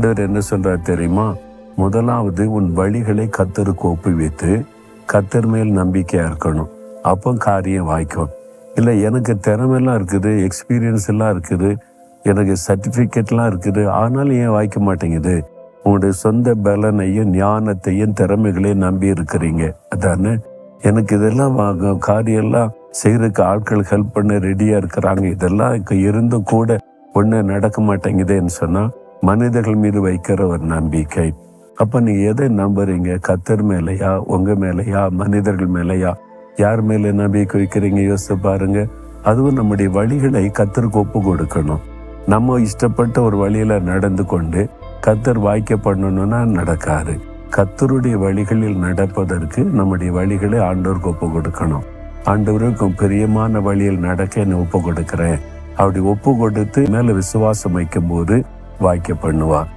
ஆண்டவர் என்ன சொல்றார் தெரியுமா? முதலாவது உன் வழிகளை கர்த்தருக்கு ஒப்புவித்து கர்த்தர் மேல் நம்பிக்கையா இருக்கணும். அப்போ காரியம் வாய்க்கும். இல்லை எனக்கு திறமையெல்லாம் இருக்குது, எக்ஸ்பீரியன்ஸ் எல்லாம் இருக்குது, எனக்கு சர்டிஃபிகேட்லாம் இருக்குது, ஆனாலும் ஏன் வாய்க்க மாட்டேங்குது? உங்களுடைய சொந்த பலனையும் ஞானத்தையும் திறமைகளையும் நம்பி இருக்கிறீங்க அதானே. எனக்கு இதெல்லாம் காரியெல்லாம் செய்யறதுக்கு ஆட்கள் ஹெல்ப் பண்ண ரெடியா இருக்கிறாங்க, இதெல்லாம் இருந்தும் கூட ஒன்று நடக்க மாட்டேங்குதுன்னு சொன்னா மனிதர்கள் மீது வைக்கிற ஒரு நம்பிக்கை. அப்ப நீங்க எதை நம்புறீங்க? கர்த்தர் மேலையா, உங்க மேலையா, மனிதர்கள் மேலையா? யார் மேல நம்பிக்கை வைக்கிறீங்க? யோசிச்சு பாருங்க. அதுவும் நம்முடைய வழிகளை கர்த்தருக்கு ஒப்பு கொடுக்கணும். நம்ம இஷ்டப்பட்ட ஒரு வழியில நடந்து கொண்டு கர்த்தர் வாய்க்க பண்ணணும்னா நடக்காது. கர்த்தருடைய வழிகளில் நடப்பதற்கு நம்முடைய வழிகளை ஆண்டவருக்கு ஒப்பு கொடுக்கணும். ஆண்டவருக்கும் பிரியமான வழியில் நடக்க என்னை ஒப்பு கொடுக்கிறேன். அப்படி ஒப்பு கொடுத்து மேல விசுவாசம் வைக்கும் போது வாய்க்க பண்ணுவார்.